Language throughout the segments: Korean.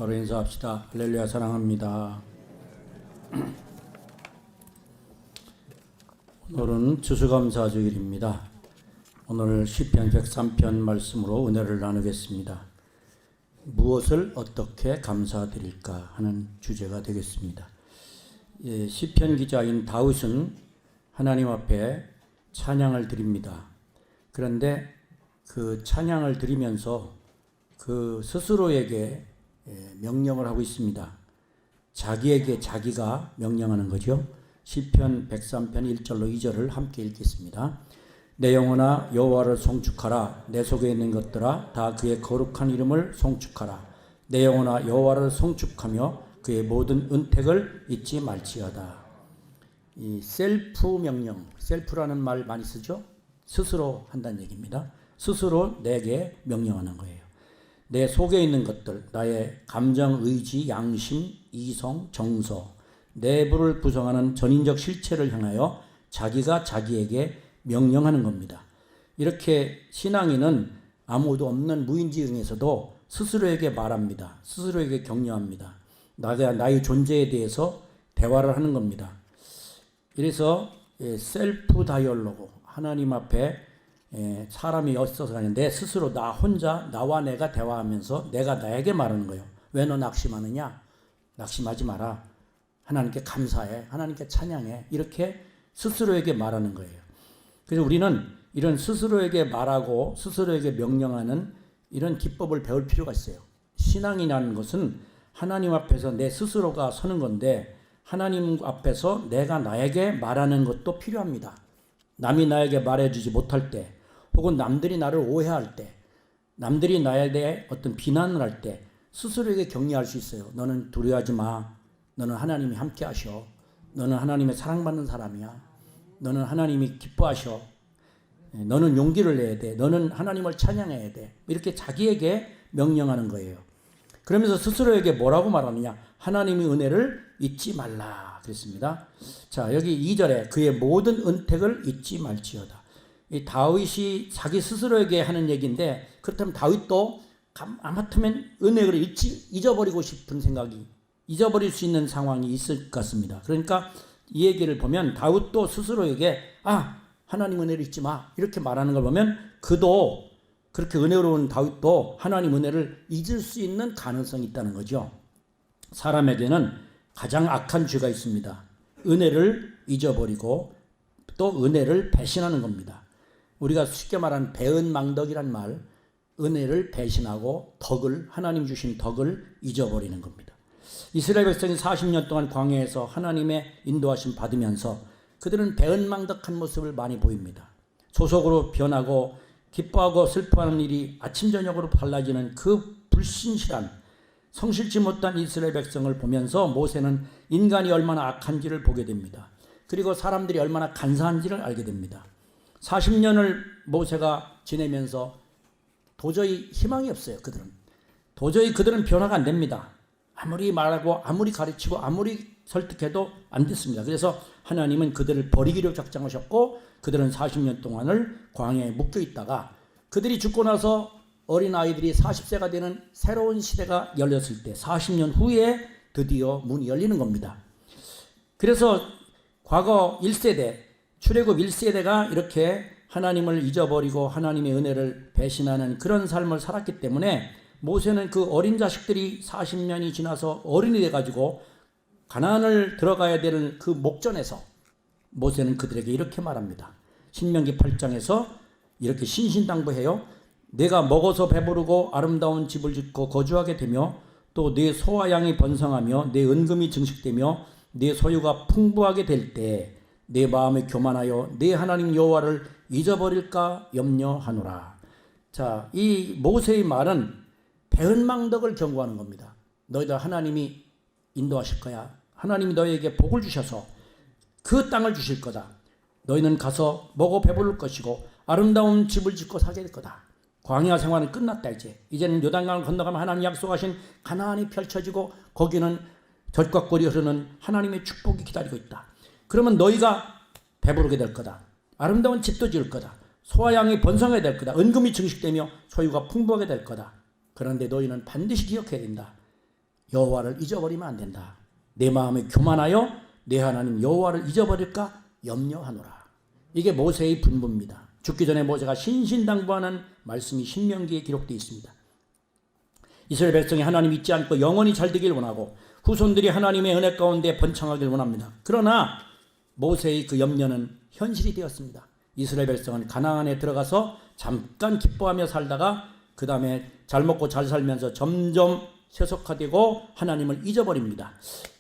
서로 인사합시다. 할렐루야 사랑합니다. 오늘은 추수감사주일입니다. 오늘 시편 103편 말씀으로 은혜를 나누겠습니다. 무엇을 어떻게 감사드릴까 하는 주제가 되겠습니다. 시편 기자인 다윗은 하나님 앞에 찬양을 드립니다. 그런데 그 찬양을 드리면서 그 스스로에게 명령을 하고 있습니다. 자기에게 자기가 명령하는 거죠. 시편 103편 1절로 2절을 함께 읽겠습니다. 내 영혼아 여호와를 송축하라. 내 속에 있는 것들아 다 그의 거룩한 이름을 송축하라. 내 영혼아 여호와를 송축하며 그의 모든 은택을 잊지 말지어다. 이 셀프 명령, 셀프라는 말 많이 쓰죠. 스스로 한다는 얘기입니다. 스스로 내게 명령하는 거예요. 내 속에 있는 것들, 나의 감정, 의지, 양심, 이성, 정서, 내부를 구성하는 전인적 실체를 향하여 자기가 자기에게 명령하는 겁니다. 이렇게 신앙인은 아무도 없는 무인지응에서도 스스로에게 말합니다. 스스로에게 격려합니다. 나의 존재에 대해서 대화를 하는 겁니다. 그래서 셀프 다이얼로그, 하나님 앞에 사람이 있어서 하는데 스스로 나 혼자 나와 내가 대화하면서 내가 나에게 말하는 거예요. 왜 너 낙심하느냐? 낙심하지 마라. 하나님께 감사해. 하나님께 찬양해. 이렇게 스스로에게 말하는 거예요. 그래서 우리는 이런 스스로에게 말하고 스스로에게 명령하는 이런 기법을 배울 필요가 있어요. 신앙이라는 것은 하나님 앞에서 내 스스로가 서는 건데 하나님 앞에서 내가 나에게 말하는 것도 필요합니다. 남이 나에게 말해주지 못할 때 혹은 남들이 나를 오해할 때 남들이 나에 대해 어떤 비난을 할 때 스스로에게 격려할 수 있어요. 너는 두려워하지 마. 너는 하나님이 함께 하셔. 너는 하나님의 사랑받는 사람이야. 너는 하나님이 기뻐하셔. 너는 용기를 내야 돼. 너는 하나님을 찬양해야 돼. 이렇게 자기에게 명령하는 거예요. 그러면서 스스로에게 뭐라고 말하느냐? 하나님의 은혜를 잊지 말라 그랬습니다. 자, 여기 2절에 그의 모든 은택을 잊지 말지어다. 이 다윗이 자기 스스로에게 하는 얘기인데 그렇다면 다윗도 아마터면 은혜를 잊어버리고 싶은 생각이 잊어버릴 수 있는 상황이 있을 것 같습니다. 그러니까 이 얘기를 보면 다윗도 스스로에게 하나님 은혜를 잊지 마 이렇게 말하는 걸 보면 그도 그렇게 은혜로운 다윗도 하나님 은혜를 잊을 수 있는 가능성이 있다는 거죠. 사람에게는 가장 악한 죄가 있습니다. 은혜를 잊어버리고 또 은혜를 배신하는 겁니다. 우리가 쉽게 말하는 배은망덕이란 말, 은혜를 배신하고 하나님 주신 덕을 잊어버리는 겁니다. 이스라엘 백성이 40년 동안 광야에서 하나님의 인도하심 받으면서 그들은 배은망덕한 모습을 많이 보입니다. 소속으로 변하고 기뻐하고 슬퍼하는 일이 아침 저녁으로 달라지는 그 불신실한 성실치 못한 이스라엘 백성을 보면서 모세는 인간이 얼마나 악한지를 보게 됩니다. 그리고 사람들이 얼마나 간사한지를 알게 됩니다. 40년을 모세가 지내면서 도저히 희망이 없어요. 그들은 변화가 안 됩니다. 아무리 말하고 아무리 가르치고 아무리 설득해도 안 됐습니다. 그래서 하나님은 그들을 버리기로 작정하셨고 그들은 40년 동안을 광야에 묶여 있다가 그들이 죽고 나서 어린 아이들이 40세가 되는 새로운 시대가 열렸을 때 40년 후에 드디어 문이 열리는 겁니다. 그래서 과거 1세대 출애굽 1세대가 이렇게 하나님을 잊어버리고 하나님의 은혜를 배신하는 그런 삶을 살았기 때문에 모세는 그 어린 자식들이 40년이 지나서 어른이 돼가지고 가나안을 들어가야 되는 그 목전에서 모세는 그들에게 이렇게 말합니다. 신명기 8장에서 이렇게 신신당부해요. 내가 먹어서 배부르고 아름다운 집을 짓고 거주하게 되며 또 네 소와 양이 번성하며 내 은금이 증식되며 내 소유가 풍부하게 될 때 내 마음에 교만하여 내 하나님 여호와를 잊어버릴까 염려하노라. 자, 이 모세의 말은 배은망덕을 경고하는 겁니다. 너희들 하나님이 인도하실 거야. 하나님이 너희에게 복을 주셔서 그 땅을 주실 거다. 너희는 가서 먹어 배부를 것이고 아름다운 집을 짓고 살게 될 거다. 광야 생활은 끝났다. 이제는 요단강을 건너가면 하나님 약속하신 가나안이 펼쳐지고 거기는 젖과 꿀이 흐르는 하나님의 축복이 기다리고 있다. 그러면 너희가 배부르게 될 거다. 아름다운 집도 지을 거다. 소와 양이 번성하게 될 거다. 은금이 증식되며 소유가 풍부하게 될 거다. 그런데 너희는 반드시 기억해야 된다. 여호와를 잊어버리면 안 된다. 내 마음에 교만하여 내 하나님 여호와를 잊어버릴까 염려하노라. 이게 모세의 분부입니다. 죽기 전에 모세가 신신당부하는 말씀이 신명기에 기록되어 있습니다. 이스라엘 백성이 하나님 잊지 않고 영원히 잘 되길 원하고 후손들이 하나님의 은혜 가운데 번창하길 원합니다. 그러나 모세의 그 염려는 현실이 되었습니다. 이스라엘 백성은 가나안에 들어가서 잠깐 기뻐하며 살다가 그 다음에 잘 먹고 잘 살면서 점점 세속화되고 하나님을 잊어버립니다.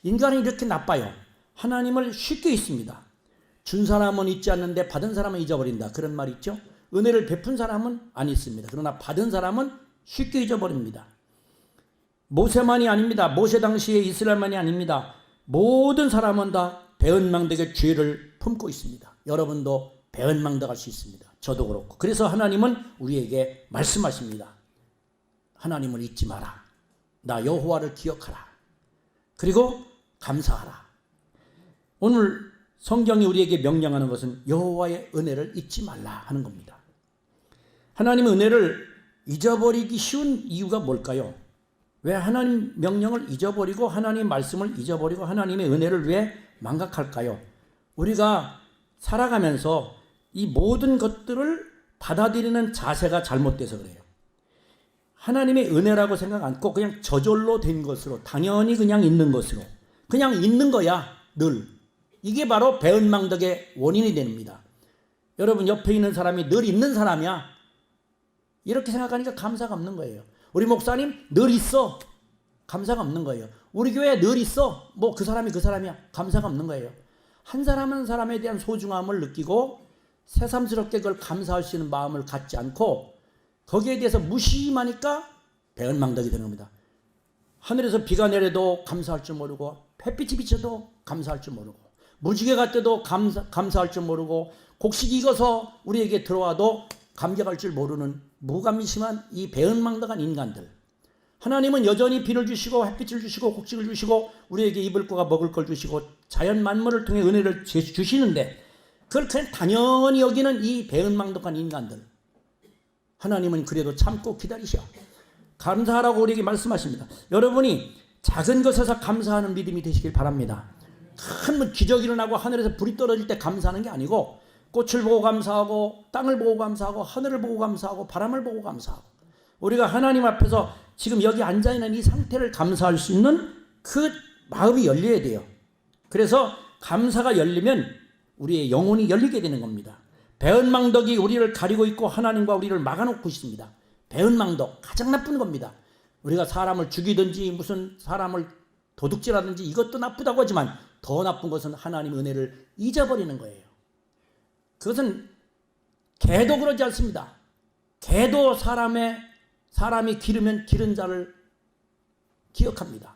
인간은 이렇게 나빠요. 하나님을 쉽게 잊습니다. 준 사람은 잊지 않는데 받은 사람은 잊어버린다. 그런 말 있죠. 은혜를 베푼 사람은 안 잊습니다. 그러나 받은 사람은 쉽게 잊어버립니다. 모세만이 아닙니다. 모세 당시의 이스라엘만이 아닙니다. 모든 사람은 다 배은망덕의 죄를 품고 있습니다. 여러분도 배은망덕할 수 있습니다. 저도 그렇고. 그래서 하나님은 우리에게 말씀하십니다. 하나님을 잊지 마라. 나 여호와를 기억하라. 그리고 감사하라. 오늘 성경이 우리에게 명령하는 것은 여호와의 은혜를 잊지 말라 하는 겁니다. 하나님의 은혜를 잊어버리기 쉬운 이유가 뭘까요? 왜 하나님 명령을 잊어버리고 하나님 말씀을 잊어버리고 하나님의 은혜를 왜 망각할까요? 우리가 살아가면서 이 모든 것들을 받아들이는 자세가 잘못돼서 그래요. 하나님의 은혜라고 생각 않고 그냥 저절로 된 것으로 당연히 그냥 있는 것으로 그냥 있는 거야 늘. 이게 바로 배은망덕의 원인이 됩니다. 여러분 옆에 있는 사람이 늘 있는 사람이야. 이렇게 생각하니까 감사가 없는 거예요. 우리 목사님 늘 있어. 감사가 없는 거예요. 우리 교회 늘 있어. 뭐 그 사람이 그 사람이야. 감사가 없는 거예요. 한 사람 한 사람에 대한 소중함을 느끼고 새삼스럽게 그걸 감사할 수 있는 마음을 갖지 않고 거기에 대해서 무심하니까 배은망덕이 되는 겁니다. 하늘에서 비가 내려도 감사할 줄 모르고 햇빛이 비쳐도 감사할 줄 모르고 무지개가 떠도 감사할 줄 모르고 곡식이 익어서 우리에게 들어와도 감격할 줄 모르는 무감심한 이 배은망덕한 인간들. 하나님은 여전히 비를 주시고 햇빛을 주시고 곡식을 주시고 우리에게 입을 거가 먹을 걸 주시고 자연 만물을 통해 은혜를 주시는데 그걸 그냥 당연히 여기는 이 배은망덕한 인간들. 하나님은 그래도 참고 기다리셔. 감사하라고 우리에게 말씀하십니다. 여러분이 작은 것에서 감사하는 믿음이 되시길 바랍니다. 큰 기적이 일어나고 하늘에서 불이 떨어질 때 감사하는 게 아니고 꽃을 보고 감사하고 땅을 보고 감사하고 하늘을 보고 감사하고 바람을 보고 감사하고 우리가 하나님 앞에서 지금 여기 앉아있는 이 상태를 감사할 수 있는 그 마음이 열려야 돼요. 그래서 감사가 열리면 우리의 영혼이 열리게 되는 겁니다. 배은망덕이 우리를 가리고 있고 하나님과 우리를 막아놓고 있습니다. 배은망덕 가장 나쁜 겁니다. 우리가 사람을 죽이든지 무슨 사람을 도둑질하든지 이것도 나쁘다고 하지만 더 나쁜 것은 하나님의 은혜를 잊어버리는 거예요. 그것은 개도 그러지 않습니다. 개도 사람이 기르면 기른 자를 기억합니다.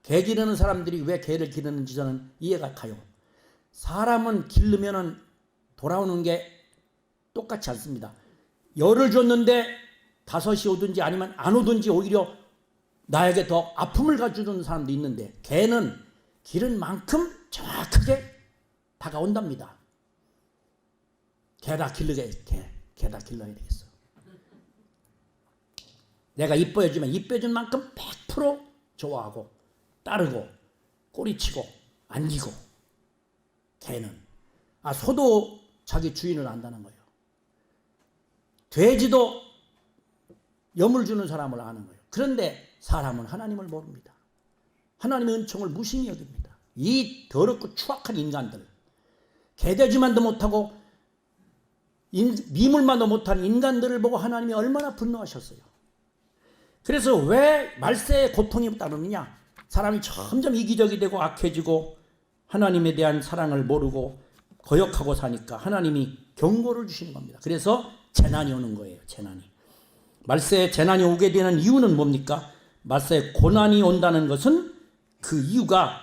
개 기르는 사람들이 왜 개를 기르는지 저는 이해가 가요. 사람은 기르면은 돌아오는 게 똑같지 않습니다. 열을 줬는데 5시 오든지 아니면 안 오든지 오히려 나에게 더 아픔을 가져주는 사람도 있는데 개는 기른 만큼 정확하게 다가온답니다. 개다 길러야 되겠어. 내가 이뻐해주면 이뻐해준 만큼 100% 좋아하고 따르고 꼬리치고 안기고. 개는 소도 자기 주인을 안다는 거예요. 돼지도 염을 주는 사람을 아는 거예요. 그런데 사람은 하나님을 모릅니다. 하나님의 은총을 무심히 여깁니다. 이 더럽고 추악한 인간들, 개돼지만도 못하고 미물만도 못한 인간들을 보고 하나님이 얼마나 분노하셨어요. 그래서 왜 말세의 고통이 따르느냐? 사람이 점점 이기적이 되고 악해지고 하나님에 대한 사랑을 모르고 거역하고 사니까 하나님이 경고를 주시는 겁니다. 그래서 재난이 오는 거예요. 재난이. 말세에 재난이 오게 되는 이유는 뭡니까? 말세에 고난이 온다는 것은 그 이유가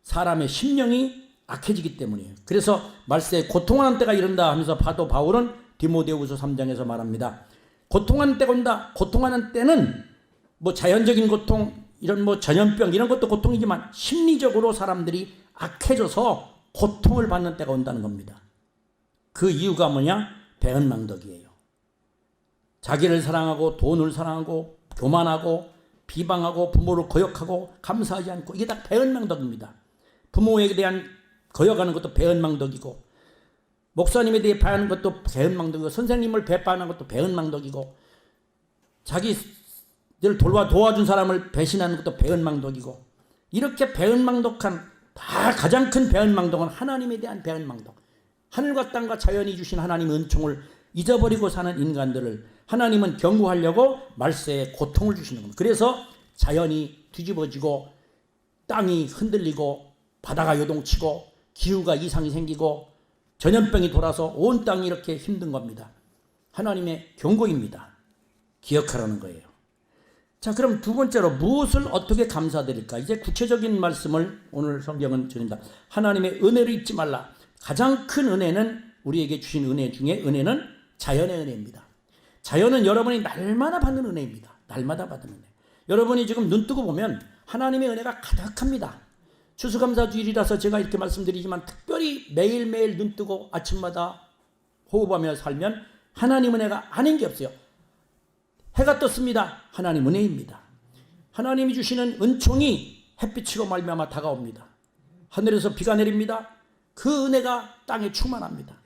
사람의 심령이 악해지기 때문이에요. 그래서 말세에 고통하는 때가 이른다 하면서 사도 바울은 디모데후서 3장에서 말합니다. 고통하는 때가 온다. 고통하는 때는 뭐 자연적인 고통, 이런 뭐 전염병 이런 것도 고통이지만 심리적으로 사람들이 악해져서 고통을 받는 때가 온다는 겁니다. 그 이유가 뭐냐? 배은망덕이에요. 자기를 사랑하고 돈을 사랑하고 교만하고 비방하고 부모를 거역하고 감사하지 않고, 이게 다 배은망덕입니다. 부모에 대한 거역하는 것도 배은망덕이고, 목사님에 대해 배하는 것도 배은망덕이고, 선생님을 배반하는 것도 배은망덕이고, 자기를 도와준 사람을 배신하는 것도 배은망덕이고, 이렇게 배은망덕한, 다 가장 큰 배은망덕은 하나님에 대한 배은망덕. 하늘과 땅과 자연이 주신 하나님의 은총을 잊어버리고 사는 인간들을 하나님은 경고하려고 말세에 고통을 주시는 겁니다. 그래서 자연이 뒤집어지고 땅이 흔들리고 바다가 요동치고 기후가 이상이 생기고 전염병이 돌아서 온 땅이 이렇게 힘든 겁니다. 하나님의 경고입니다. 기억하라는 거예요. 자, 그럼 두 번째로 무엇을 어떻게 감사드릴까? 이제 구체적인 말씀을 오늘 성경은 드립니다. 하나님의 은혜를 잊지 말라. 가장 큰 은혜는, 우리에게 주신 은혜 중에 은혜는 자연의 은혜입니다. 자연은 여러분이 날마다 받는 은혜입니다. 날마다 받는 은혜. 여러분이 지금 눈 뜨고 보면 하나님의 은혜가 가득합니다. 추수감사주일이라서 제가 이렇게 말씀드리지만, 특별히 매일매일 눈 뜨고 아침마다 호흡하며 살면 하나님 은혜가 아닌 게 없어요. 해가 떴습니다. 하나님 은혜입니다. 하나님이 주시는 은총이 햇빛으로 말미암아 다가옵니다. 하늘에서 비가 내립니다. 그 은혜가 땅에 충만합니다.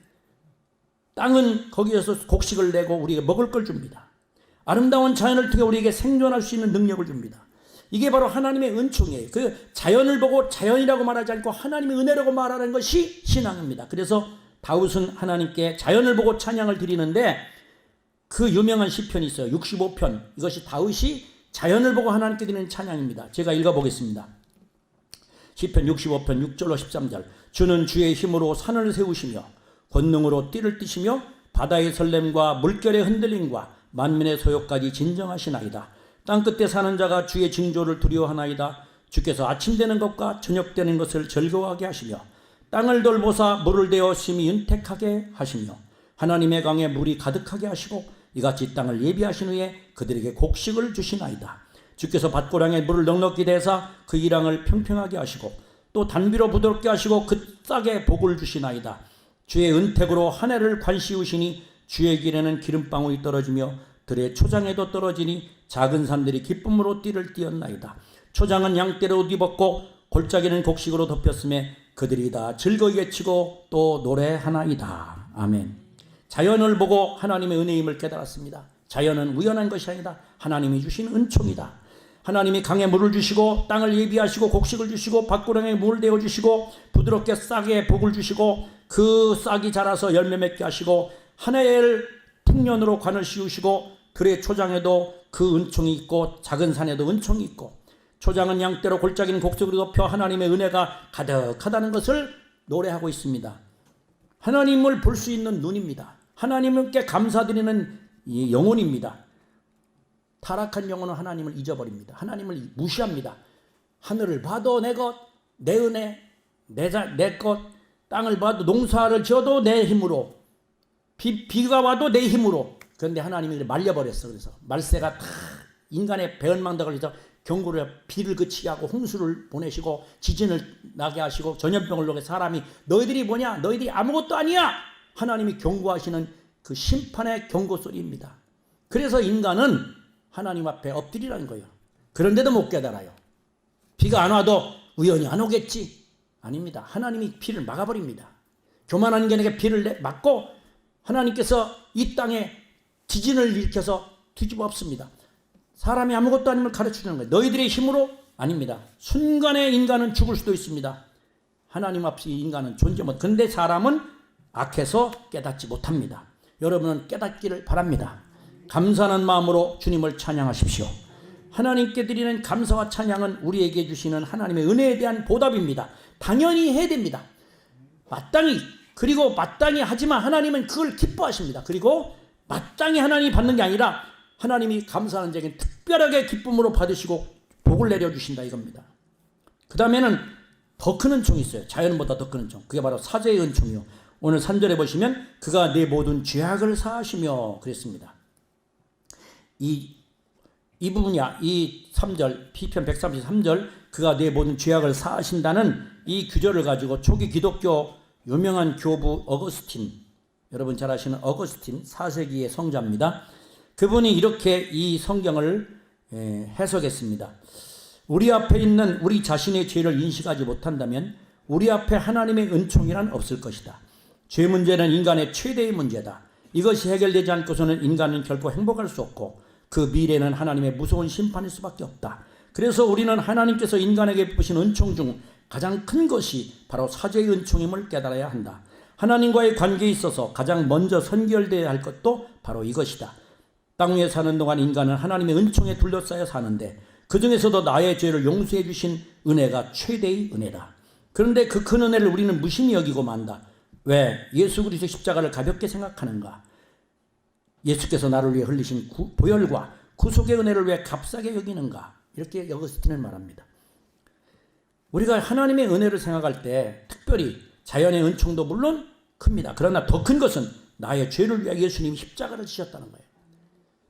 땅은 거기에서 곡식을 내고 우리에게 먹을 걸 줍니다. 아름다운 자연을 통해 우리에게 생존할 수 있는 능력을 줍니다. 이게 바로 하나님의 은총이에요. 그 자연을 보고 자연이라고 말하지 않고 하나님의 은혜라고 말하는 것이 신앙입니다. 그래서 다윗은 하나님께 자연을 보고 찬양을 드리는데, 그 유명한 시편이 있어요. 65편. 이것이 다윗이 자연을 보고 하나님께 드리는 찬양입니다. 제가 읽어보겠습니다. 시편 65편 6절로 13절. 주는 주의 힘으로 산을 세우시며 권능으로 띠를 띠시며 바다의 설렘과 물결의 흔들림과 만민의 소욕까지 진정하시나이다. 땅끝에 사는 자가 주의 징조를 두려워하나이다. 주께서 아침 되는 것과 저녁 되는 것을 즐거워하게 하시며 땅을 돌보사 물을 대어 심히 윤택하게 하시며 하나님의 강에 물이 가득하게 하시고 이같이 땅을 예비하신 후에 그들에게 곡식을 주시나이다. 주께서 밭고랑에 물을 넉넉히 대사 그 이랑을 평평하게 하시고 또 단비로 부드럽게 하시고 그 싹에 복을 주시나이다. 주의 은택으로 한 해를 관시우시니 주의 길에는 기름방울이 떨어지며 들의 초장에도 떨어지니 작은 산들이 기쁨으로 띠를 띠었나이다. 초장은 양떼로 옷 입었고 골짜기는 곡식으로 덮였음에 그들이 다 즐거이 외치고 또 노래하나이다. 아멘. 자연을 보고 하나님의 은혜임을 깨달았습니다. 자연은 우연한 것이 아니다. 하나님이 주신 은총이다. 하나님이 강에 물을 주시고 땅을 예비하시고 곡식을 주시고 밭고랑에 물을 대어 주시고 부드럽게 싹에 복을 주시고 그 싹이 자라서 열매 맺게 하시고 한 해를 풍년으로 관을 씌우시고 들의 초장에도 그 은총이 있고 작은 산에도 은총이 있고 초장은 양떼로 골짜기는 곡식으로 덮여 하나님의 은혜가 가득하다는 것을 노래하고 있습니다. 하나님을 볼 수 있는 눈입니다. 하나님께 감사드리는 영혼입니다. 타락한 영혼은 하나님을 잊어버립니다. 하나님을 무시합니다. 하늘을 봐도 내 것, 내 은혜, 내 것, 땅을 봐도 농사를 지어도 내 힘으로, 비가 와도 내 힘으로. 그런데 하나님이 말려버렸어. 그래서 말세가 다 인간의 배은망덕을 해서 경고를 비를 그치게 하고 홍수를 보내시고 지진을 나게 하시고 전염병을 놓게 사람이 너희들이 뭐냐? 너희들이 아무것도 아니야! 하나님이 경고하시는 그 심판의 경고 소리입니다. 그래서 인간은 하나님 앞에 엎드리라는 거예요. 그런데도 못 깨달아요. 비가 안 와도 우연히 안 오겠지? 아닙니다. 하나님이 비를 막아버립니다. 교만한 인간에게 비를 막고 하나님께서 이 땅에 지진을 일으켜서 뒤집어 엎습니다. 사람이 아무것도 아님을 가르쳐주는 거예요. 너희들의 힘으로? 아닙니다. 순간에 인간은 죽을 수도 있습니다. 하나님 앞에 인간은 존재 못. 그런데 사람은 악해서 깨닫지 못합니다. 여러분은 깨닫기를 바랍니다. 감사하는 마음으로 주님을 찬양하십시오. 하나님께 드리는 감사와 찬양은 우리에게 주시는 하나님의 은혜에 대한 보답입니다. 당연히 해야 됩니다. 마땅히 하지만 하나님은 그걸 기뻐하십니다. 그리고 마땅히 하나님이 받는 게 아니라 하나님이 감사하는 자에게 특별하게 기쁨으로 받으시고 복을 내려주신다 이겁니다. 그 다음에는 더 큰 은총이 있어요. 자연보다 더 큰 은총. 그게 바로 사죄의 은총이요. 오늘 3절에 보시면 그가 내 모든 죄악을 사하시며 그랬습니다. 이 부분이야. 이 3절 시편 133절 그가 내 모든 죄악을 사하신다는 이 규절을 가지고 초기 기독교 유명한 교부 어거스틴, 여러분 잘 아시는 어거스틴 4세기의 성자입니다. 그분이 이렇게 이 성경을 해석했습니다. 우리 앞에 있는 우리 자신의 죄를 인식하지 못한다면 우리 앞에 하나님의 은총이란 없을 것이다. 죄 문제는 인간의 최대의 문제다. 이것이 해결되지 않고서는 인간은 결코 행복할 수 없고 그 미래는 하나님의 무서운 심판일 수밖에 없다. 그래서 우리는 하나님께서 인간에게 베푸신 은총 중 가장 큰 것이 바로 사죄의 은총임을 깨달아야 한다. 하나님과의 관계에 있어서 가장 먼저 선결되어야 할 것도 바로 이것이다. 땅 위에 사는 동안 인간은 하나님의 은총에 둘러싸여 사는데 그 중에서도 나의 죄를 용서해 주신 은혜가 최대의 은혜다. 그런데 그 큰 은혜를 우리는 무심히 여기고 만다. 왜? 예수 그리스도 십자가를 가볍게 생각하는가? 예수께서 나를 위해 흘리신 보혈과 구속의 은혜를 왜 값싸게 여기는가? 이렇게 어거스틴은 말합니다. 우리가 하나님의 은혜를 생각할 때 특별히 자연의 은총도 물론 큽니다. 그러나 더 큰 것은 나의 죄를 위해 예수님이 십자가를 지셨다는 거예요.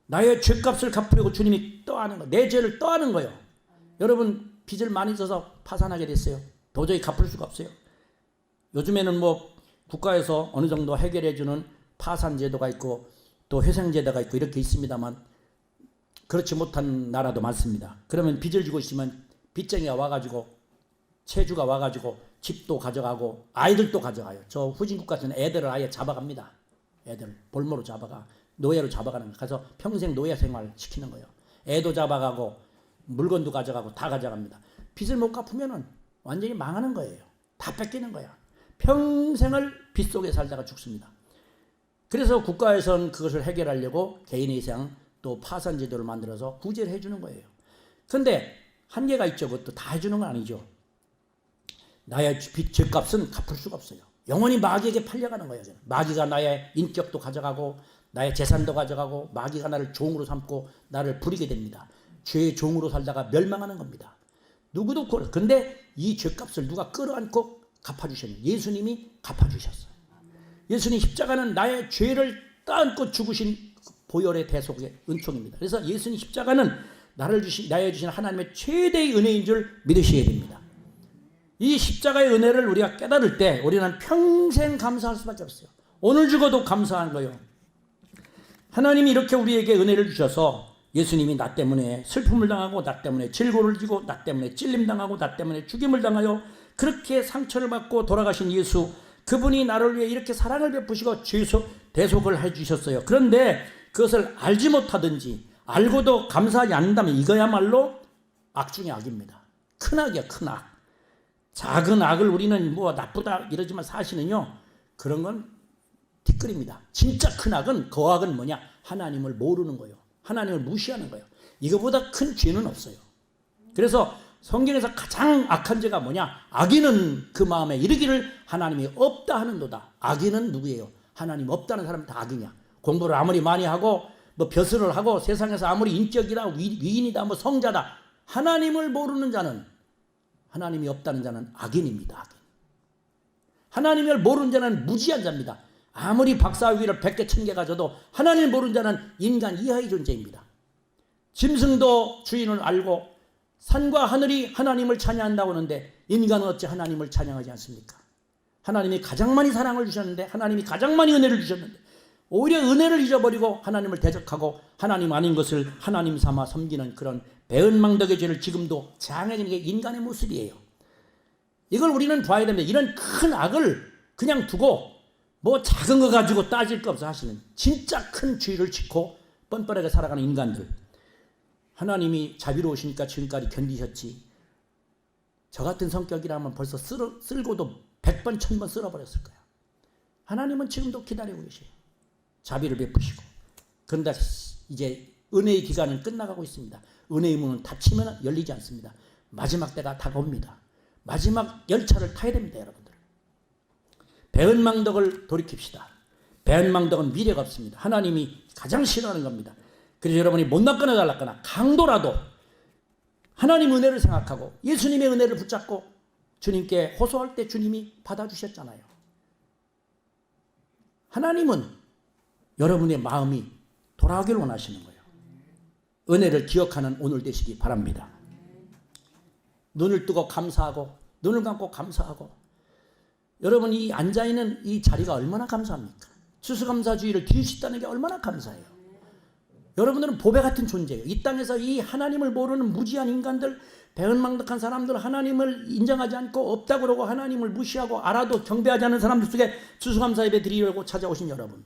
나의 죄값을 갚으려고 주님이 떠하는 거예요. 내 죄를 떠하는 거예요. 여러분 빚을 많이 져서 파산하게 됐어요. 도저히 갚을 수가 없어요. 요즘에는 뭐 국가에서 어느 정도 해결해주는 파산제도가 있고 또 회생제도가 있고 이렇게 있습니다만 그렇지 못한 나라도 많습니다. 그러면 빚을 지고 있으면 빚쟁이가 와가지고 채주가 와가지고 집도 가져가고 아이들도 가져가요. 저 후진국 같은 애들을 아예 잡아갑니다. 애들 볼모로 잡아가 노예로 잡아가는 거예요. 가서 평생 노예 생활 시키는 거예요. 애도 잡아가고 물건도 가져가고 다 가져갑니다. 빚을 못 갚으면은 완전히 망하는 거예요. 다 뺏기는 거야. 평생을 빚 속에 살다가 죽습니다. 그래서 국가에서는 그것을 해결하려고 개인의 상 또 파산 제도를 만들어서 구제를 해주는 거예요. 그런데 한계가 있죠. 그것도 다 해주는 건 아니죠. 나의 빚 죄값은 갚을 수가 없어요. 영원히 마귀에게 팔려가는 거예요. 마귀가 나의 인격도 가져가고 나의 재산도 가져가고 마귀가 나를 종으로 삼고 나를 부리게 됩니다. 죄의 종으로 살다가 멸망하는 겁니다. 누구도 그런데 이 죄값을 누가 끌어안고 갚아주셨냐? 예수님이 갚아주셨어요. 예수님 십자가는 나의 죄를 따안고 죽으신 보혈의 대속의 은총입니다. 그래서 예수님 십자가는 나에 주신 하나님의 최대의 은혜인 줄 믿으셔야 됩니다. 이 십자가의 은혜를 우리가 깨달을 때 우리는 평생 감사할 수밖에 없어요. 오늘 죽어도 감사한 거예요. 하나님이 이렇게 우리에게 은혜를 주셔서 예수님이 나 때문에 슬픔을 당하고 나 때문에 질고를 지고 나 때문에 찔림당하고 나 때문에 죽임을 당하여 그렇게 상처를 받고 돌아가신 예수, 그분이 나를 위해 이렇게 사랑을 베푸시고 대속을 해주셨어요. 그런데 그것을 알지 못하든지 알고도 감사하지 않는다면 이거야말로 악 중의 악입니다. 큰 악이야, 큰 악. 작은 악을 우리는 뭐 나쁘다 이러지만 사실은요, 그런 건 뒷글입니다. 진짜 큰 악은, 그 악은 뭐냐? 하나님을 모르는 거예요. 하나님을 무시하는 거예요. 이거보다 큰 죄는 없어요. 그래서 성경에서 가장 악한 죄가 뭐냐? 악인은 그 마음에 이르기를 하나님이 없다 하는도다. 악인은 누구예요? 하나님 없다는 사람이 다 악이냐? 공부를 아무리 많이 하고 뭐 벼슬을 하고 세상에서 아무리 인격이다 위인이다 뭐 성자다, 하나님을 모르는 자는, 하나님이 없다는 자는 악인입니다. 악인. 하나님을 모르는 자는 무지한 자입니다. 아무리 박사학위를 100개 1000개 가져도 하나님을 모르는 자는 인간 이하의 존재입니다. 짐승도 주인을 알고 산과 하늘이 하나님을 찬양한다고 하는데 인간은 어찌 하나님을 찬양하지 않습니까? 하나님이 가장 많이 사랑을 주셨는데, 하나님이 가장 많이 은혜를 주셨는데 오히려 은혜를 잊어버리고 하나님을 대적하고 하나님 아닌 것을 하나님 삼아 섬기는 그런 배은망덕의 죄를 지금도 장해지는 게 인간의 모습이에요. 이걸 우리는 봐야 됩니다. 이런 큰 악을 그냥 두고 뭐 작은 거 가지고 따질 거 없어. 사실은 진짜 큰 죄를 짓고 뻔뻔하게 살아가는 인간들, 하나님이 자비로우시니까 지금까지 견디셨지, 저 같은 성격이라면 벌써 쓸고도 100번 1000번 쓸어버렸을 거야. 하나님은 지금도 기다리고 계셔요. 자비를 베푸시고. 그런데 이제 은혜의 기간은 끝나가고 있습니다. 은혜의 문은 닫히면 열리지 않습니다. 마지막 때가 다가옵니다. 마지막 열차를 타야 됩니다, 여러분들. 배은망덕을 돌이킵시다. 배은망덕은 미래가 없습니다. 하나님이 가장 싫어하는 겁니다. 그래서 여러분이 못났거나 잘났거나 강도라도 하나님 은혜를 생각하고 예수님의 은혜를 붙잡고 주님께 호소할 때 주님이 받아주셨잖아요. 하나님은 여러분의 마음이 돌아오길 원하시는 거예요. 은혜를 기억하는 오늘 되시기 바랍니다. 눈을 뜨고 감사하고 눈을 감고 감사하고. 여러분이 앉아있는 이 자리가 얼마나 감사합니까? 추수감사주의를 드릴 수 있다는 게 얼마나 감사해요. 여러분들은 보배 같은 존재예요. 이 땅에서 이 하나님을 모르는 무지한 인간들, 배은망덕한 사람들, 하나님을 인정하지 않고 없다고 그러고 하나님을 무시하고 알아도 경배하지 않는 사람들 속에 추수감사 예배 드리려고 찾아오신 여러분,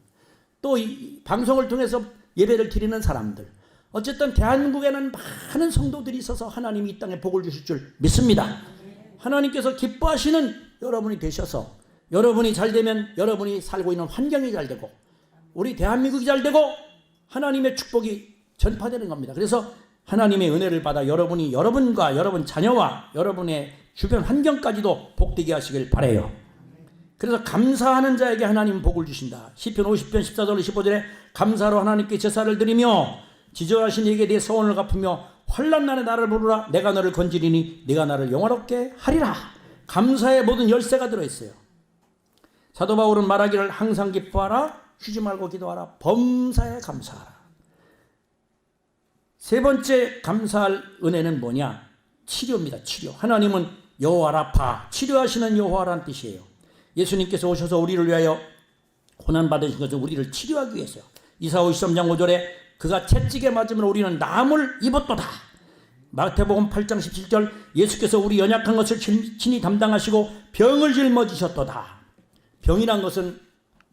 또 이 방송을 통해서 예배를 드리는 사람들, 어쨌든 대한민국에는 많은 성도들이 있어서 하나님이 이 땅에 복을 주실 줄 믿습니다. 하나님께서 기뻐하시는 여러분이 되셔서 여러분이 잘 되면 여러분이 살고 있는 환경이 잘 되고 우리 대한민국이 잘 되고 하나님의 축복이 전파되는 겁니다. 그래서 하나님의 은혜를 받아 여러분이 여러분과 여러분 자녀와 여러분의 주변 환경까지도 복되게 하시길 바라요. 그래서 감사하는 자에게 하나님은 복을 주신다. 시편 50편 14절 15절에 감사로 하나님께 제사를 드리며 지저하신 이에게 내 서원을 갚으며 환난날에 나를 부르라. 내가 너를 건지리니 네가 나를 영화롭게 하리라. 감사의 모든 열쇠가 들어있어요. 사도 바울은 말하기를 항상 기뻐하라, 쉬지 말고 기도하라, 범사에 감사하라. 세 번째 감사할 은혜는 뭐냐? 치료입니다. 치료. 하나님은 여호와 라파, 치료하시는 여호와라는 뜻이에요. 예수님께서 오셔서 우리를 위하여 고난받으신 것은 우리를 치료하기 위해서요. 이사 53장 5절에 그가 채찍에 맞으면 우리는 나음을 입었도다. 마태복음 8장 17절 예수께서 우리 연약한 것을 친히 담당하시고 병을 짊어지셨도다. 병이란 것은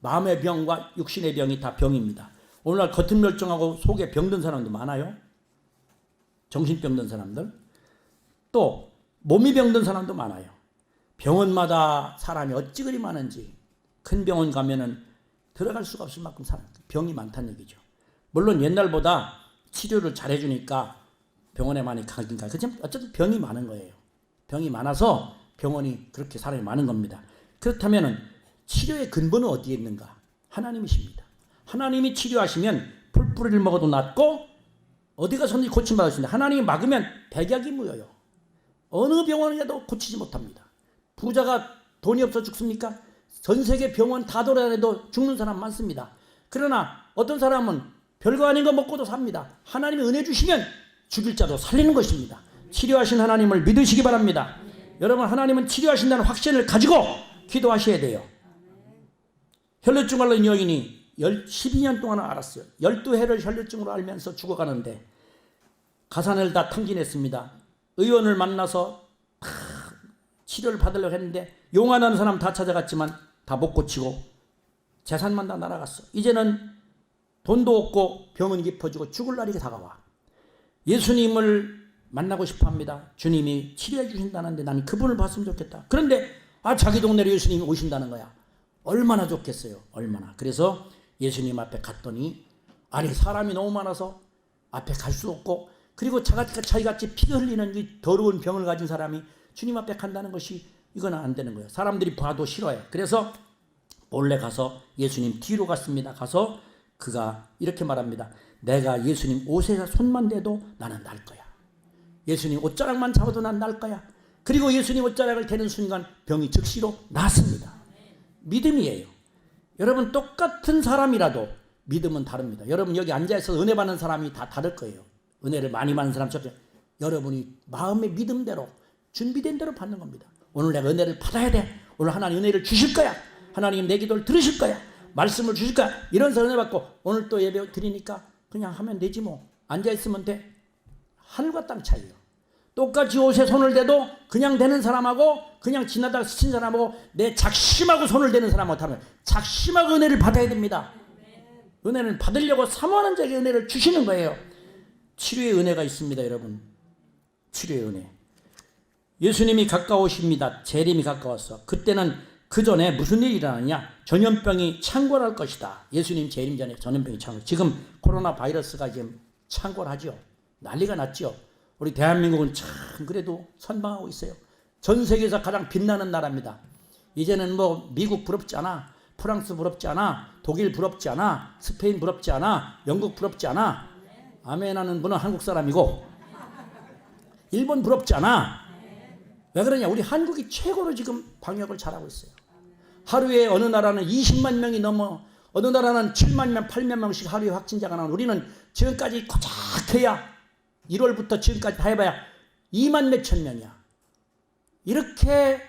마음의 병과 육신의 병이 다 병입니다. 오늘날 겉은 멀쩡하고 속에 병든 사람도 많아요. 정신병 든 사람들, 또 몸이 병든 사람도 많아요. 병원마다 사람이 어찌 그리 많은지, 큰 병원 가면은 들어갈 수가 없을 만큼 병이 많다는 얘기죠. 물론 옛날보다 치료를 잘해주니까 병원에 많이 가긴 가요. 그렇지만 어쨌든 병이 많은 거예요. 병이 많아서 병원이 그렇게 사람이 많은 겁니다. 그렇다면은 치료의 근본은 어디에 있는가? 하나님이십니다. 하나님이 치료하시면 풀뿌리를 먹어도 낫고 어디 가서든지 고침받을 수 있는데 하나님이 막으면 백약이 무효요. 어느 병원에도 고치지 못합니다. 부자가 돈이 없어 죽습니까? 전 세계 병원 다 돌아다녀도 죽는 사람 많습니다. 그러나 어떤 사람은 별거 아닌 거 먹고도 삽니다. 하나님이 은혜 주시면 죽일 자도 살리는 것입니다. 치료하신 하나님을 믿으시기 바랍니다. 여러분, 하나님은 치료하신다는 확신을 가지고 기도하셔야 돼요. 혈류증 앓는 여인이 12년 동안 알았어요. 12해를 혈류증으로 알면서 죽어가는데 가산을 다 탕진했습니다. 의원을 만나서 치료를 받으려고 했는데 용안하는 사람 다 찾아갔지만 다 못 고치고 재산만 다 날아갔어. 이제는 돈도 없고 병은 깊어지고 죽을 날이 다가와. 예수님을 만나고 싶어 합니다. 주님이 치료해 주신다는데 나는 그분을 봤으면 좋겠다. 그런데 자기 동네로 예수님이 오신다는 거야. 얼마나 좋겠어요. 얼마나. 그래서 예수님 앞에 갔더니 사람이 너무 많아서 앞에 갈 수 없고, 그리고 자기같이 피가 흘리는 이 더러운 병을 가진 사람이 주님 앞에 간다는 것이 이건 안 되는 거예요. 사람들이 봐도 싫어요. 그래서 몰래 가서 예수님 뒤로 갔습니다. 가서 그가 이렇게 말합니다. 내가 예수님 옷에 손만 대도 나는 날 거야. 예수님 옷자락만 잡아도 난 날 거야. 그리고 예수님 옷자락을 대는 순간 병이 즉시로 낫습니다. 믿음이에요. 여러분, 똑같은 사람이라도 믿음은 다릅니다. 여러분, 여기 앉아있어서 은혜 받는 사람이 다 다를 거예요. 은혜를 많이 받는 사람처럼 여러분이 마음의 믿음대로 준비된 대로 받는 겁니다. 오늘 내가 은혜를 받아야 돼. 오늘 하나님 은혜를 주실 거야. 하나님 내 기도를 들으실 거야. 말씀을 주실 거야. 이런 은혜 받고 오늘 또 예배 드리니까 그냥 하면 되지 뭐. 앉아있으면 돼. 하늘과 땅 차이요. 똑같이 옷에 손을 대도 그냥 대는 사람하고 그냥 지나다가 스친 사람하고 내 작심하고 손을 대는 사람하고 다른 거예요. 작심하고 은혜를 받아야 됩니다. 은혜는 받으려고 사모하는 자에게 은혜를 주시는 거예요. 치료의 은혜가 있습니다, 여러분. 치료의 은혜. 예수님이 가까우십니다. 재림이 가까웠어. 그때는 그 전에 무슨 일이 일어나냐? 전염병이 창궐할 것이다. 예수님 재림 전에 전염병이 창궐. 지금 코로나 바이러스가 지금 창궐하죠. 난리가 났죠. 우리 대한민국은 참 그래도 선방하고 있어요. 전 세계에서 가장 빛나는 나라입니다. 이제는 뭐 미국 부럽지 않아, 프랑스 부럽지 않아, 독일 부럽지 않아, 스페인 부럽지 않아, 영국 부럽지 않아. 아멘하는 분은 한국 사람이고 일본 부럽지 않아. 왜 그러냐? 우리 한국이 최고로 지금 방역을 잘하고 있어요. 하루에 어느 나라는 20만 명이 넘어, 어느 나라는 7만 명, 8만 명씩 하루에 확진자가 나오는, 우리는 지금까지 고작해야 1월부터 지금까지 다 해봐야 2만 몇천 명이야. 이렇게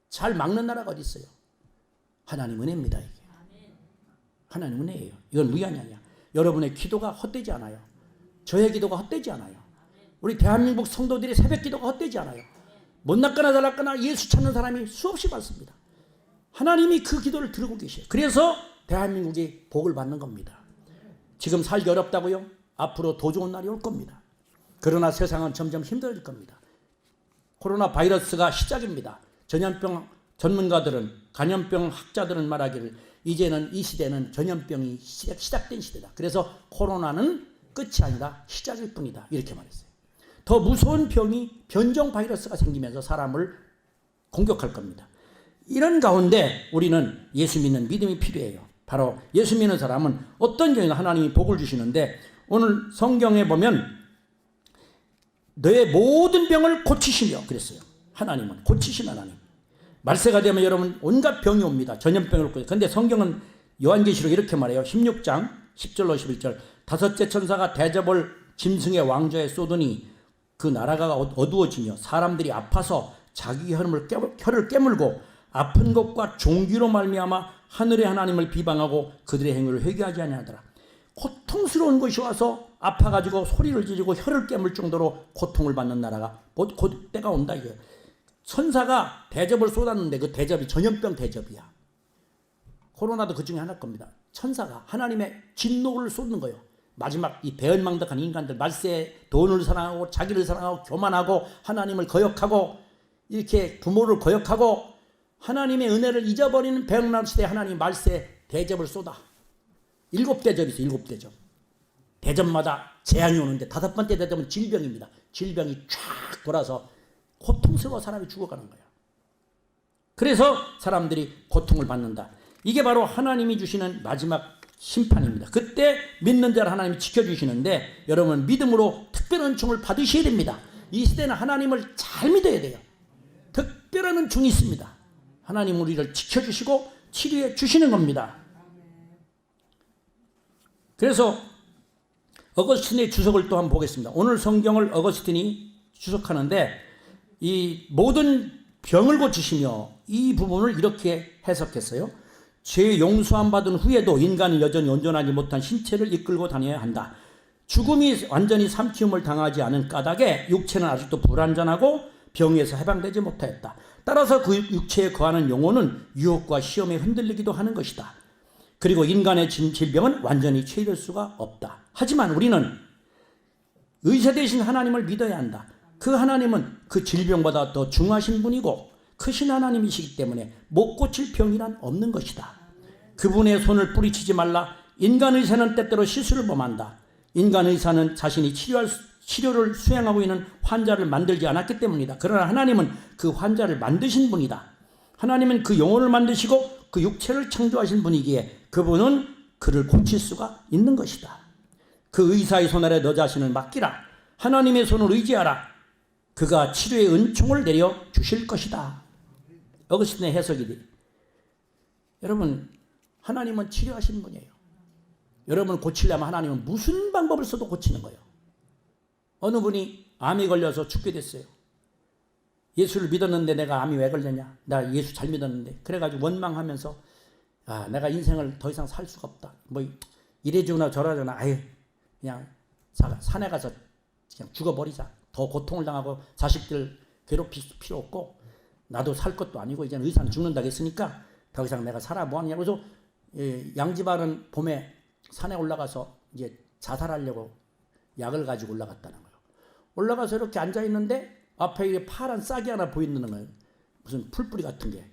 잘 막는 나라가 어디 있어요? 하나님 은혜입니다. 이게 하나님 은혜예요. 이건 무기한이 아니야. 여러분의 기도가 헛되지 않아요. 저의 기도가 헛되지 않아요. 우리 대한민국 성도들의 새벽 기도가 헛되지 않아요. 못났거나 잘났거나 예수 찾는 사람이 수없이 많습니다. 하나님이 그 기도를 들고 계셔요. 그래서 대한민국이 복을 받는 겁니다. 지금 살기 어렵다고요? 앞으로 더 좋은 날이 올 겁니다. 그러나 세상은 점점 힘들어질 겁니다. 코로나 바이러스가 시작입니다. 전염병 전문가들은, 감염병 학자들은 말하기를 이제는 이 시대는 전염병이 시작된 시대다. 그래서 코로나는 끝이 아니라 시작일 뿐이다. 이렇게 말했어요. 더 무서운 병이 변종 바이러스가 생기면서 사람을 공격할 겁니다. 이런 가운데 우리는 예수 믿는 믿음이 필요해요. 바로 예수 믿는 사람은 어떤 경우에는 하나님이 복을 주시는데, 오늘 성경에 보면 너의 모든 병을 고치시며 그랬어요. 하나님은 고치시는 하나님. 말세가 되면 여러분 온갖 병이 옵니다. 전염병을 올 거예요. 그런데 성경은 요한계시록 이렇게 말해요. 16장 10절로 11절. 다섯째 천사가 대접을 짐승의 왕좌에 쏟으니 그 나라가 어두워지며 사람들이 아파서 자기 혀를 깨물고 아픈 것과 종기로 말미암아 하늘의 하나님을 비방하고 그들의 행위를 회개하지 아니하더라. 고통스러운 것이 와서 아파가지고 소리를 지르고 혀를 깨물 정도로 고통을 받는 나라가 곧 때가 온다 이거예요. 천사가 대접을 쏟았는데 그 대접이 전염병 대접이야. 코로나도 그 중에 하나일 겁니다. 천사가 하나님의 진노를 쏟는 거예요. 마지막 이 배은망덕한 인간들, 말세에 돈을 사랑하고 자기를 사랑하고 교만하고 하나님을 거역하고 이렇게 부모를 거역하고 하나님의 은혜를 잊어버리는 배은망덕 시대에 하나님 말세 대접을 쏟아. 7대접이 있어요. 7대접. 대접마다 재앙이 오는데 5번째 대접은 질병입니다. 질병이 쫙 돌아서 고통스러워 사람이 죽어가는 거야. 그래서 사람들이 고통을 받는다. 이게 바로 하나님이 주시는 마지막 심판입니다. 그때 믿는 자를 하나님이 지켜주시는데 여러분 믿음으로 특별한 은총을 받으셔야 됩니다. 이 시대는 하나님을 잘 믿어야 돼요. 특별한 은총이 있습니다. 하나님 우리를 지켜주시고 치료해 주시는 겁니다. 그래서 어거스틴의 주석을 또 한번 보겠습니다. 오늘 성경을 어거스틴이 주석하는데 이 모든 병을 고치시며 이 부분을 이렇게 해석했어요. 죄 용서함 받은 후에도 인간은 여전히 온전하지 못한 신체를 이끌고 다녀야 한다. 죽음이 완전히 삼키움을 당하지 않은 까닭에 육체는 아직도 불완전하고 병에서 해방되지 못하였다. 따라서 그 육체에 거하는 영혼은 유혹과 시험에 흔들리기도 하는 것이다. 그리고 인간의 질병은 완전히 치유될 수가 없다. 하지만 우리는 의사 되신 하나님을 믿어야 한다. 그 하나님은 그 질병보다 더 중하신 분이고 크신 하나님이시기 때문에 못 고칠 병이란 없는 것이다. 그분의 손을 뿌리치지 말라. 인간 의사는 때때로 실수를 범한다. 인간 의사는 자신이 치료를 수행하고 있는 환자를 만들지 않았기 때문이다. 그러나 하나님은 그 환자를 만드신 분이다. 하나님은 그 영혼을 만드시고 그 육체를 창조하신 분이기에 그분은 그를 고칠 수가 있는 것이다. 그 의사의 손 아래 너 자신을 맡기라. 하나님의 손을 의지하라. 그가 치료의 은총을 내려 주실 것이다. 어거스틴의 해석이 돼. 여러분 하나님은 치료하시는 분이에요. 여러분을 고치려면 하나님은 무슨 방법을 써도 고치는 거예요. 어느 분이 암이 걸려서 죽게 됐어요. 예수를 믿었는데 내가 암이 왜 걸렸냐. 나 예수 잘 믿었는데. 그래가지고 원망하면서 내가 인생을 더 이상 살 수가 없다. 뭐 이래주나 저래주나 아예 그냥 산에 가서 그냥 죽어버리자. 더 고통을 당하고 자식들 괴롭힐 필요 없고 나도 살 것도 아니고 이제는 의사는 죽는다고 했으니까 더 이상 내가 살아 뭐하느냐. 그래서 양집안은 봄에 산에 올라가서 이제 자살하려고 약을 가지고 올라갔다는 거예요. 올라가서 이렇게 앉아있는데 앞에 이게 파란 싹이 하나 보이는 거예요. 무슨 풀뿌리 같은 게.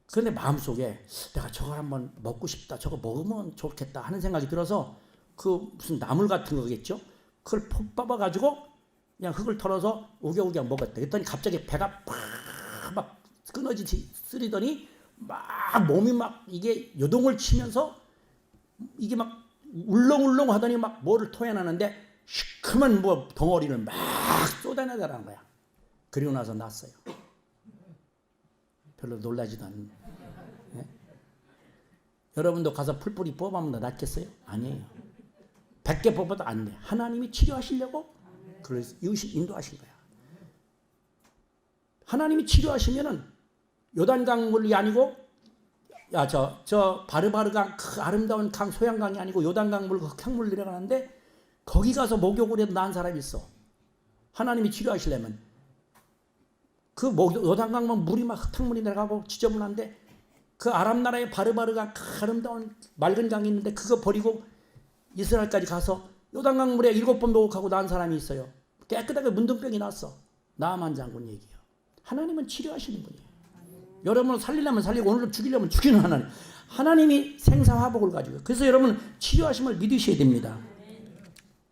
그런데 마음속에 내가 저거 한번 먹고 싶다. 저거 먹으면 좋겠다 하는 생각이 들어서 그 무슨 나물 같은 거겠죠. 그걸 폭 뽑아가지고 그냥 흙을 털어서 우겨우겨 먹었다. 그랬더니 갑자기 배가 막 끊어지지 쓰리더니 막 몸이 막 이게 요동을 치면서 이게 막 울렁울렁 하더니 막 뭐를 토해내는데 시큼한 뭐 덩어리를 막 쏟아내더라는 거야. 그리고 나서 났어요. 별로 놀라지도 않는. 네? 여러분도 가서 풀뿌리 뽑아보면 낫겠어요? 아니에요. 100개 뽑아도 안 돼. 하나님이 치료하시려고 그래서 인도하신 거야. 하나님이 치료하시면은 요단강 물이 아니고 야, 저 바르바르강, 그 아름다운 강, 소양강이 아니고 요단강 물, 흑향물 내려가는데 거기 가서 목욕을 해도 나은 사람이 있어. 하나님이 치료하시려면. 그 요단강만 물이 막 흙탕물이 내려가고 지저분한데 그 아람 나라의 바르바르강, 그 아름다운 맑은 강이 있는데 그거 버리고 이스라엘까지 가서 요단강 물에 7번 목욕하고 나은 사람이 있어요. 깨끗하게 문둥병이 났어. 나아만 장군 얘기예요. 하나님은 치료하시는 분이에요. 여러분을 살리려면 살리고 오늘도 죽이려면 죽이는 하나님. 하나님이 생사화복을 가지고. 그래서 여러분 치료하심을 믿으셔야 됩니다.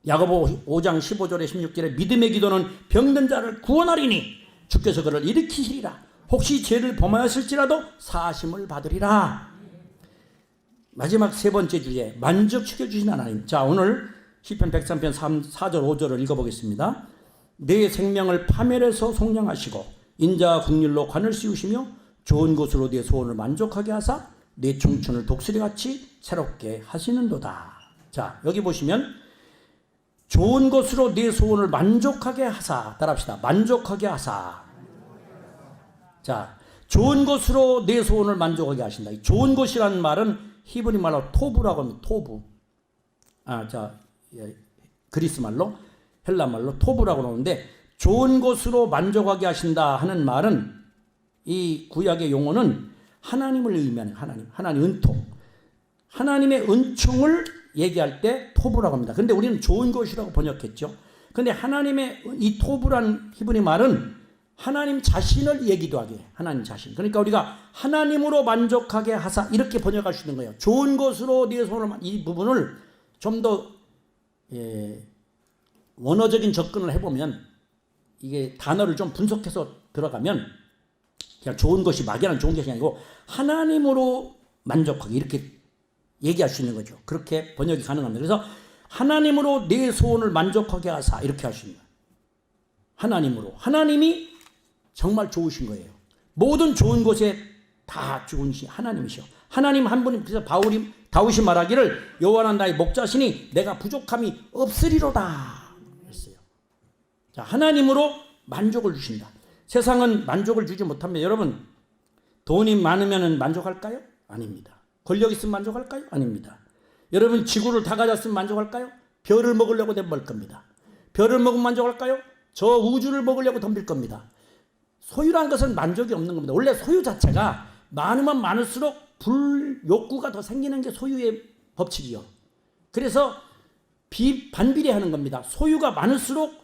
야고보 5장 15절에 16절에 믿음의 기도는 병든 자를 구원하리니 주께서 그를 일으키시리라. 혹시 죄를 범하였을지라도 사하심을 받으리라. 마지막 세 번째 주제, 만족시켜주신 하나님. 자, 오늘 시편 103편 4절 5절을 읽어보겠습니다. 내 생명을 파멸해서 속량하시고 인자와 긍휼로 관을 씌우시며 좋은 곳으로 내 소원을 만족하게 하사 내 청춘을 독수리같이 새롭게 하시는도다. 자, 여기 보시면 좋은 곳으로 내 소원을 만족하게 하사. 따라합시다. 만족하게 하사. 자, 좋은 곳으로 내 소원을 만족하게 하신다. 이 좋은 곳이라는 말은 히브리 말로 토부라고 합니다. 토부. 그리스 말로, 헬라 말로 토부라고 하는데 좋은 곳으로 만족하게 하신다 하는 말은 이 구약의 용어는 하나님을 의미하는 하나님 은총. 하나님의 은총을 얘기할 때 토부라고 합니다. 그런데 우리는 좋은 곳이라고 번역했죠. 그런데 하나님의 이 토부라는 히브리 말은 하나님 자신을 얘기도 하게 해요. 하나님 자신. 그러니까 우리가 하나님으로 만족하게 하사 이렇게 번역할 수 있는 거예요. 좋은 것으로 네 손을, 이 부분을 좀 더 원어적인 접근을 해보면 이게 단어를 좀 분석해서 들어가면 그냥 좋은 것이 막연한 좋은 것이 아니고 하나님으로 만족하게 이렇게 얘기할 수 있는 거죠. 그렇게 번역이 가능합니다. 그래서 하나님으로 내 소원을 만족하게 하사 이렇게 할 수 있는 거예요. 하나님으로. 하나님이 정말 좋으신 거예요. 모든 좋은 곳에 다 좋으신 하나님이셔. 하나님 한 분이. 그래서 다윗이 말하기를 여호와는 나의 목자시니 내가 부족함이 없으리로다 그랬어요. 자, 하나님으로 만족을 주신다. 세상은 만족을 주지 못합니다. 여러분, 돈이 많으면 만족할까요? 아닙니다. 권력 있으면 만족할까요? 아닙니다. 여러분, 지구를 다 가졌으면 만족할까요? 별을 먹으려고 덤빌 겁니다. 별을 먹으면 만족할까요? 저 우주를 먹으려고 덤빌 겁니다. 소유라는 것은 만족이 없는 겁니다. 원래 소유 자체가 많으면 많을수록 불욕구가 더 생기는 게 소유의 법칙이요. 그래서 반비례하는 겁니다. 소유가 많을수록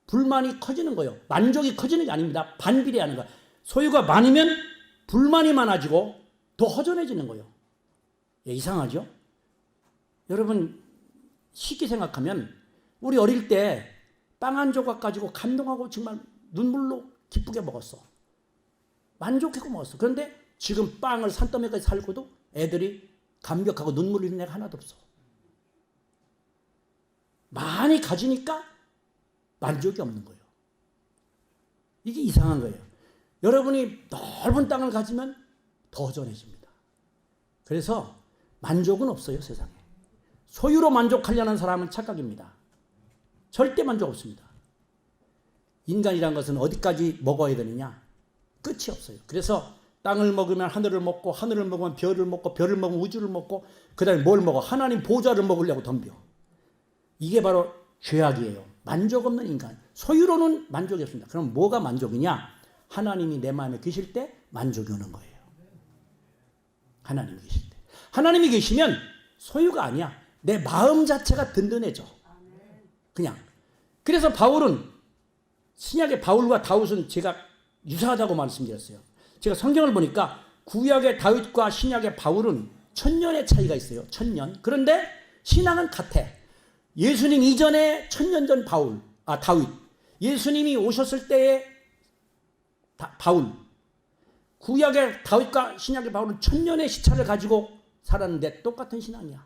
불만이 커지는 거예요. 만족이 커지는 게 아닙니다. 반비례하는 거예요. 소유가 많으면 불만이 많아지고 더 허전해지는 거예요. 이상하죠? 여러분, 쉽게 생각하면 우리 어릴 때 빵 한 조각 가지고 감동하고 정말 눈물로 기쁘게 먹었어. 만족하고 먹었어. 그런데 지금 빵을 산더미까지 살고도 애들이 감격하고 눈물 흘리는 애가 하나도 없어. 많이 가지니까 만족이 없는 거예요. 이게 이상한 거예요. 여러분이 넓은 땅을 가지면 더 허전해집니다. 그래서 만족은 없어요, 세상에. 소유로 만족하려는 사람은 착각입니다. 절대 만족 없습니다. 인간이란 것은 어디까지 먹어야 되느냐? 끝이 없어요. 그래서 땅을 먹으면 하늘을 먹고, 하늘을 먹으면 별을 먹고, 별을 먹으면 우주를 먹고, 그 다음에 뭘 먹어? 하나님 보좌를 먹으려고 덤벼. 이게 바로 죄악이에요. 만족 없는 인간. 소유로는 만족이 없습니다. 그럼 뭐가 만족이냐? 하나님이 내 마음에 계실 때 만족이 오는 거예요. 하나님이 계실 때. 하나님이 계시면 소유가 아니야. 내 마음 자체가 든든해져. 그냥. 그래서 바울은, 신약의 바울과 다윗은 제가 유사하다고 말씀드렸어요. 제가 성경을 보니까 구약의 다윗과 신약의 바울은 1000년의 차이가 있어요. 1000년. 그런데 신앙은 같아. 예수님 이전에 1000년 전 다윗. 예수님이 오셨을 때의 바울. 구약의 다윗과 신약의 바울은 1000년의 시차를 가지고 살았는데 똑같은 신앙이야.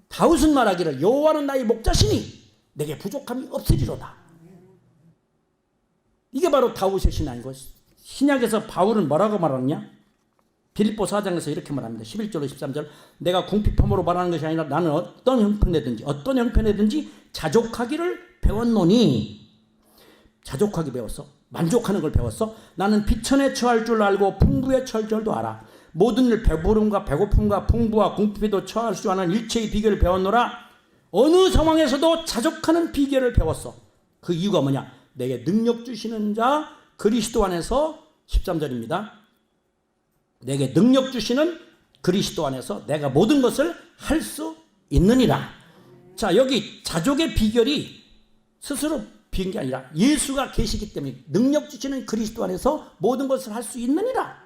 다윗은 말하기를 여호와는 나의 목자시니 내게 부족함이 없으리로다. 이게 바로 다윗의 신앙이고, 신약에서 바울은 뭐라고 말하느냐? 빌립보 4장에서 이렇게 말합니다. 11절로 13절. 내가 궁핍함으로 말하는 것이 아니라 나는 어떤 형편이든지 자족하기를 배웠노니. 자족하기 배웠어. 만족하는 걸 배웠어. 나는 비천에 처할 줄 알고 풍부에 처할 줄도 알아. 모든 일 배부름과 배고픔과 풍부와 궁핍에도 처할 수 있는 일체의 비결을 배웠노라. 어느 상황에서도 자족하는 비결을 배웠어. 그 이유가 뭐냐? 내게 능력 주시는 자 그리스도 안에서 13절입니다. 내게 능력 주시는 그리스도 안에서 내가 모든 것을 할 수 있느니라. 자, 여기 자족의 비결이 스스로 비은 게 아니라 예수가 계시기 때문에 능력 주시는 그리스도 안에서 모든 것을 할 수 있느니라.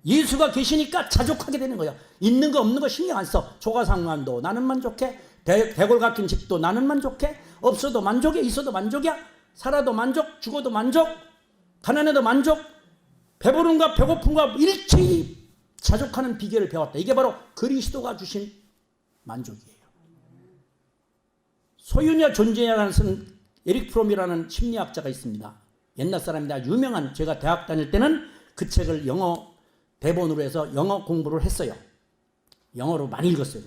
예수가 계시니까 자족하게 되는 거예요. 있는 거 없는 거 신경 안 써. 조가상관도 나는 만족해. 대골 같은 집도 나는 만족해. 없어도 만족해. 있어도 만족이야. 살아도 만족. 죽어도 만족. 가난해도 만족. 배부름과 배고픔과 일체히 자족하는 비결을 배웠다. 이게 바로 그리스도가 주신 만족이에요. 소유냐 존재냐라는 쓴 에릭 프롬이라는 심리학자가 있습니다. 옛날 사람이다. 유명한, 제가 대학 다닐 때는 그 책을 영어 대본으로 해서 영어 공부를 했어요. 영어로 많이 읽었어요.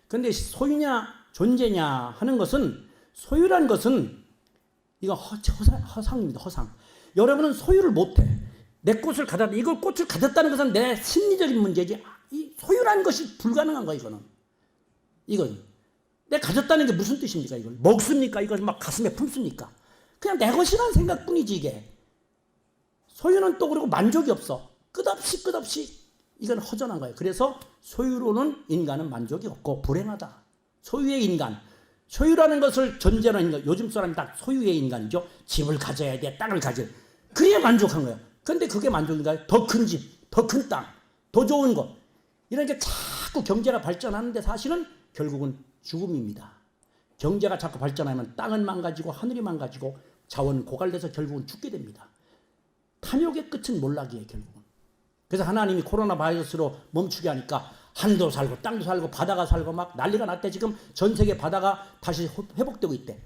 그런데 소유냐 존재냐 하는 것은, 소유란 것은 이거 허상입니다. 허상. 여러분은 소유를 못해. 내 꽃을 가졌다. 이걸 꽃을 가졌다는 것은 내 심리적인 문제지. 이 소유라는 것이 불가능한 거야. 이건 내가 가졌다는 게 무슨 뜻입니까? 이걸 먹습니까? 이걸 막 가슴에 품습니까? 그냥 내 것이라는 생각뿐이지. 이게 소유는 또 그리고 만족이 없어. 끝없이 이건 허전한 거예요. 그래서 소유로는 인간은 만족이 없고 불행하다. 소유의 인간, 소유라는 것을 전제로 하는 거. 요즘 사람이 딱 소유의 인간이죠. 집을 가져야 돼, 땅을 가져. 그래야 만족한 거예요. 그런데 그게 만족인가요? 더 큰 집, 더 큰 땅, 더 좋은 것. 이런 게 자꾸 경제가 발전하는데 사실은 결국은 죽음입니다. 경제가 자꾸 발전하면 땅은 망가지고 하늘이 망가지고 자원 고갈돼서 결국은 죽게 됩니다. 탐욕의 끝은 몰락이에요. 결국은. 그래서 하나님이 코로나 바이러스로 멈추게 하니까 하늘도 살고 땅도 살고 바다가 살고 막 난리가 났대. 지금 전 세계 바다가 다시 회복되고 있대.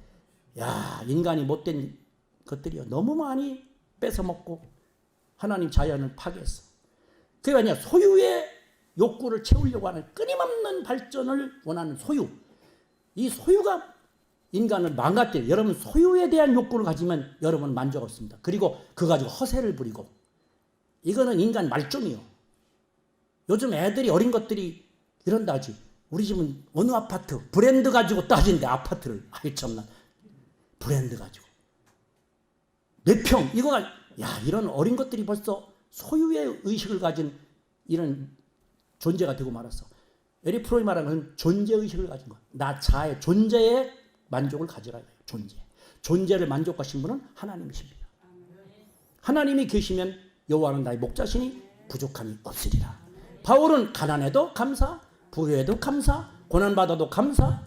야, 인간이 못된 것들이요 너무 많이 뺏어먹고 하나님 자연을 파괴했어. 그게 아니야. 소유의 욕구를 채우려고 하는 끊임없는 발전을 원하는 소유. 이 소유가 인간을 망가뜨려요. 여러분 소유에 대한 욕구를 가지면 여러분은 만족 없습니다. 그리고 그거 가지고 허세를 부리고, 이거는 인간 말종이요. 요즘 애들이, 어린 것들이 이런다 하지. 우리 집은 어느 아파트 브랜드 가지고 따진대. 아파트를. 아이 참나. 브랜드 가지고 몇 평 이거가, 야, 이런 어린 것들이 벌써 소유의 의식을 가진 이런 존재가 되고 말았어. 에릭 프롬이 말하는 건 존재의식을 가진 것. 나 자의 존재의 만족을 가지라. 존재를 만족하신 분은 하나님이십니다. 하나님이 계시면 여호와는 나의 목자시니 부족함이 없으리라. 바울은 가난해도 감사, 부유해도 감사, 고난받아도 감사,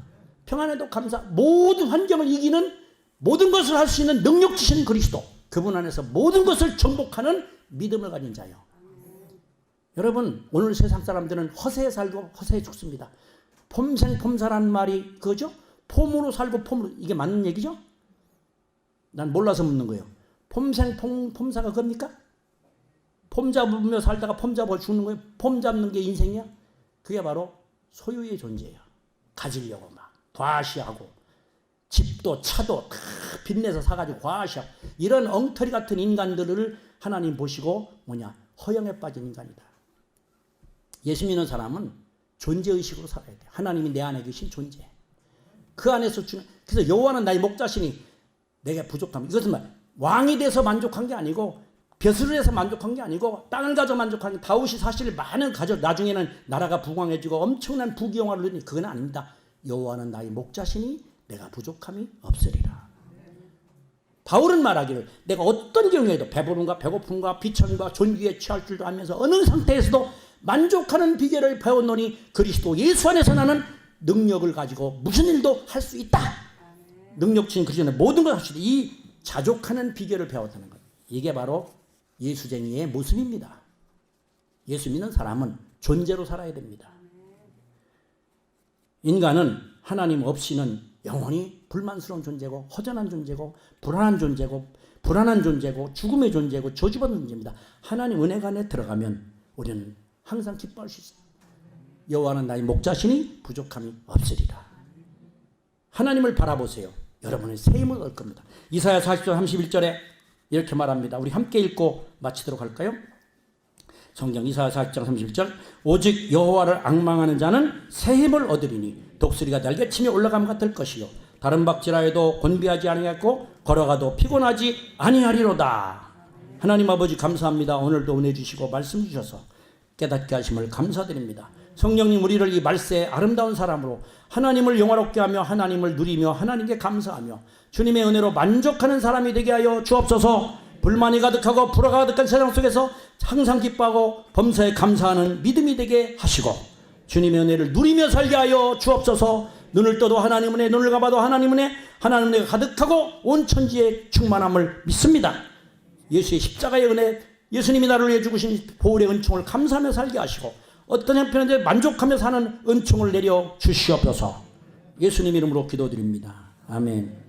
평안해도 감사, 모든 환경을 이기는, 모든 것을 할 수 있는 능력 주신 그리스도, 그분 안에서 모든 것을 정복하는 믿음을 가진 자요. 여러분, 오늘 세상 사람들은 허세에 살고 허세에 죽습니다. 폼생폼사라는 말이 그거죠? 폼으로 살고 폼으로, 이게 맞는 얘기죠? 난 몰라서 묻는 거예요. 폼생폼사가 그겁니까? 폼 잡으며 살다가 폼 잡아 죽는 거예요? 폼 잡는 게 인생이야? 그게 바로 소유의 존재예요. 가지려고 막 과시하고, 집도 차도 다 빚내서 사가지고 과시하고, 이런 엉터리 같은 인간들을 하나님 보시고 뭐냐? 허영에 빠진 인간이다. 예수 믿는 사람은 존재의식으로 살아야 돼. 하나님이 내 안에 계신 존재. 그 안에서 주는, 그래서 여호와는 나의 목자시니 내게 부족함. 이것은 왕이 돼서 만족한 게 아니고, 벼슬을 해서 만족한 게 아니고, 땅을 가져 만족한 게, 다윗이 사실 많은 가져, 나중에는 나라가 부강해지고 엄청난 부귀영화를 누리니 그건 아닙니다. 여호와는 나의 목자시니 내가 부족함이 없으리라. 바울은 말하기를 내가 어떤 경우에도 배부름과 배고픔과 비천과 존귀에 취할 줄도 알면서 어느 상태에서도 만족하는 비결을 배웠노니 그리스도 예수 안에서 나는 능력을 가지고 무슨 일도 할 수 있다. 능력 주신 그리스도는 모든 걸 할 수 있다. 이 자족하는 비결을 배웠다는 것. 이게 바로 예수쟁이의 모습입니다. 예수 믿는 사람은 존재로 살아야 됩니다. 인간은 하나님 없이는 영원히 불만스러운 존재고, 허전한 존재고, 불안한 존재고, 죽음의 존재고, 저주받는 존재입니다. 하나님 은혜가 안에 들어가면 우리는 항상 기뻐할 수 있어요. 여호와는 나의 목자시니 부족함이 없으리라. 하나님을 바라보세요. 여러분은 새 힘을 얻을 겁니다. 이사야 40장 31절에 이렇게 말합니다. 우리 함께 읽고 마치도록 할까요? 성경 이사야 40장 31절 오직 여호와를 앙망하는 자는 새 힘을 얻으리니 독수리가 날개치며 올라감 같을 것이요 다른 박질하여도 곤비하지 아니하고 걸어가도 피곤하지 아니하리로다. 하나님 아버지 감사합니다. 오늘도 은혜 주시고 말씀 주셔서 깨닫게 하심을 감사드립니다. 성령님 우리를 이 말세의 아름다운 사람으로 하나님을 영화롭게 하며 하나님을 누리며 하나님께 감사하며 주님의 은혜로 만족하는 사람이 되게 하여 주옵소서. 불만이 가득하고 불화가 가득한 세상 속에서 항상 기뻐하고 범사에 감사하는 믿음이 되게 하시고 주님의 은혜를 누리며 살게 하여 주옵소서. 눈을 떠도 하나님 은혜, 눈을 감아도 하나님 은혜가 가득하고 온 천지의 충만함을 믿습니다. 예수의 십자가의 은혜, 예수님이 나를 위해 죽으신 보혈의 은총을 감사하며 살게 하시고 어떤 형편인데 만족하며 사는 은총을 내려 주시옵소서. 예수님 이름으로 기도드립니다. 아멘.